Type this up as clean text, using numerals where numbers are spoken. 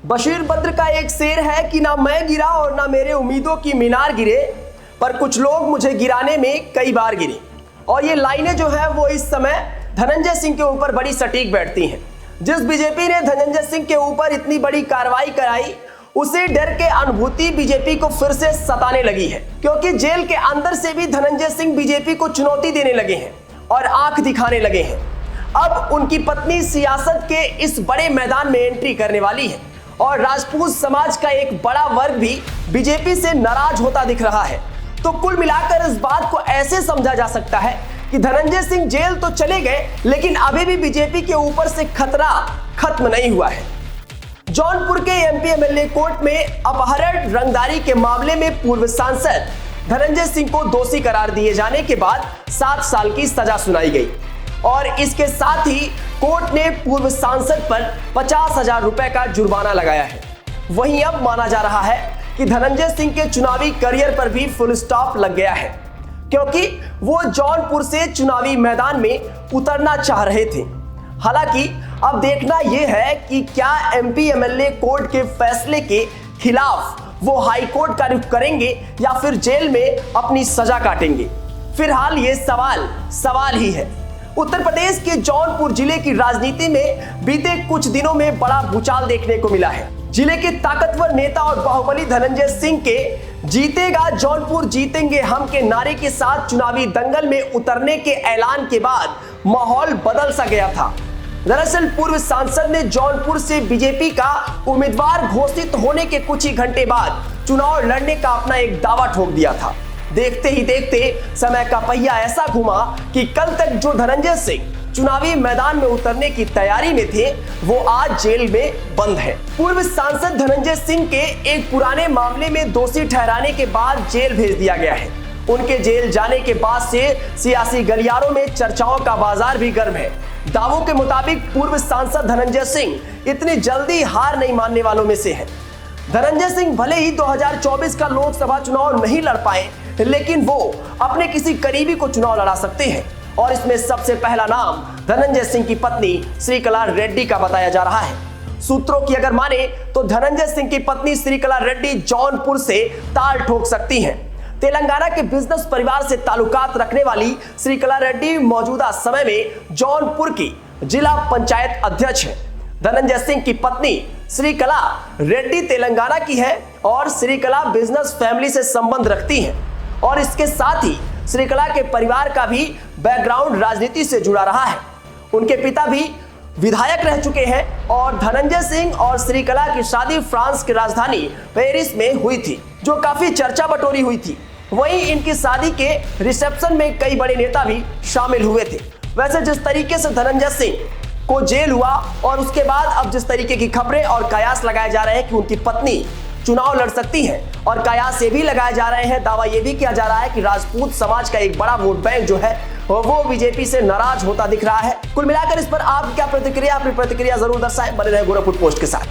बशीर बद्र का एक शेर है कि ना मैं गिरा और ना मेरे उम्मीदों की मीनार गिरे, पर कुछ लोग मुझे गिराने में कई बार गिरे। और ये लाइनें जो है वो इस समय धनंजय सिंह के ऊपर बड़ी सटीक बैठती हैं। जिस बीजेपी ने धनंजय सिंह के ऊपर इतनी बड़ी कार्रवाई कराई, उसी डर के अनुभूति बीजेपी को फिर से सताने लगी है, क्योंकि जेल के अंदर से भी धनंजय सिंह बीजेपी को चुनौती देने लगे हैं और आंख दिखाने लगे हैं। अब उनकी पत्नी सियासत के इस बड़े मैदान में एंट्री करने वाली है और राजपूत समाज का एक बड़ा वर्ग भी बीजेपी से नाराज होता दिख रहा है। तो कुल मिलाकर इस बात को ऐसे समझा जा सकता है कि धनंजय सिंह जेल तो चले गए, लेकिन अभी भी बीजेपी के ऊपर से खतरा खत्म नहीं हुआ है। जौनपुर के एमपी एमएलए कोर्ट में अपहरण रंगदारी के मामले में पूर्व सांसद धनंजय सिंह को दोषी करार दिए जाने के बाद 7 साल की सजा सुनाई गई और इसके साथ ही कोर्ट ने पूर्व सांसद पर 50,000 रुपए का जुर्माना लगाया है। वहीं अब माना जा रहा है कि धनंजय सिंह के चुनावी करियर पर भी फुल स्टॉप लग गया है, क्योंकि वो जौनपुर से चुनावी मैदान में उतरना चाह रहे थे। हालांकि अब देखना यह है कि क्या एमपी एमएलए कोर्ट के फैसले के खिलाफ वो हाई कोर्ट का रुख करेंगे या फिर जेल में अपनी सजा काटेंगे। फिलहाल ये सवाल ही है। उत्तर प्रदेश के जौनपुर जिले की राजनीति में बीते कुछ दिनों में बड़ा भूचाल देखने को मिला है। जिले के ताकतवर नेता और बाहुबली धनंजय सिंह के जीतेगा जौनपुर जीतेंगे हम के नारे के साथ चुनावी दंगल में उतरने के ऐलान के बाद माहौल बदल सा गया था। दरअसल पूर्व सांसद ने जौनपुर से बीजेपी का उम्मीदवार घोषित होने के कुछ ही घंटे बाद चुनाव लड़ने का अपना एक दावा ठोक दिया था। देखते ही देखते समय का पहिया ऐसा घुमा कि कल तक जो धनंजय सिंह चुनावी मैदान में उतरने की तैयारी में थे, वो आज जेल में बंद है। पूर्व सांसद धनंजय सिंह के एक पुराने मामले में दोषी ठहराने के बाद जेल भेज दिया गया है। उनके जेल जाने के बाद से सियासी गलियारों में चर्चाओं का बाजार भी गर्म है। दावों के मुताबिक पूर्व सांसद धनंजय सिंह इतनी जल्दी हार नहीं मानने वालों में से है। धनंजय सिंह भले ही 2024 का लोकसभा चुनाव नहीं लड़ पाए, लेकिन वो अपने किसी करीबी को चुनाव लड़ा सकते हैं और इसमें सबसे पहला नाम धनंजय सिंह की पत्नी श्रीकला रेड्डी का बताया जा रहा है। सूत्रों की अगर माने तो धनंजय सिंह की पत्नी श्रीकला रेड्डी जौनपुर से ताल ठोक सकती हैं। तेलंगाना के बिजनेस परिवार से ताल्लुकात रखने वाली श्रीकला रेड्डी मौजूदा समय में जौनपुर की जिला पंचायत अध्यक्ष है। धनंजय सिंह की पत्नी श्रीकला रेड्डी तेलंगाना की है और श्रीकला बिजनेस फैमिली से संबंध रखती हैं और इसके साथ ही श्रीकला के परिवार का भी बैकग्राउंड राजनीति से जुड़ा रहा है। उनके पिता भी विधायक रह चुके हैं और धनंजय सिंह और श्रीकला की शादी फ्रांस की राजधानी पेरिस में हुई थी, जो काफी चर्चा बटोरी हुई थी। वहीं इनकी शादी के रिसेप्शन में कई बड़े नेता भी शामिल हुए थे। वैसे जिस तरीके से धनंजय सिंह को जेल हुआ और उसके बाद अब जिस तरीके की खबरें और कयास लगाए जा रहे हैं कि उनकी पत्नी चुनाव लड़ सकती है, और कयास ये भी लगाए जा रहे हैं, दावा ये भी किया जा रहा है कि राजपूत समाज का एक बड़ा वोट बैंक जो है वो बीजेपी से नाराज होता दिख रहा है। कुल मिलाकर इस पर आप क्या प्रतिक्रिया, अपनी प्रतिक्रिया जरूर दर्शाएं। बने रहे गोरखपुर पोस्ट के साथ।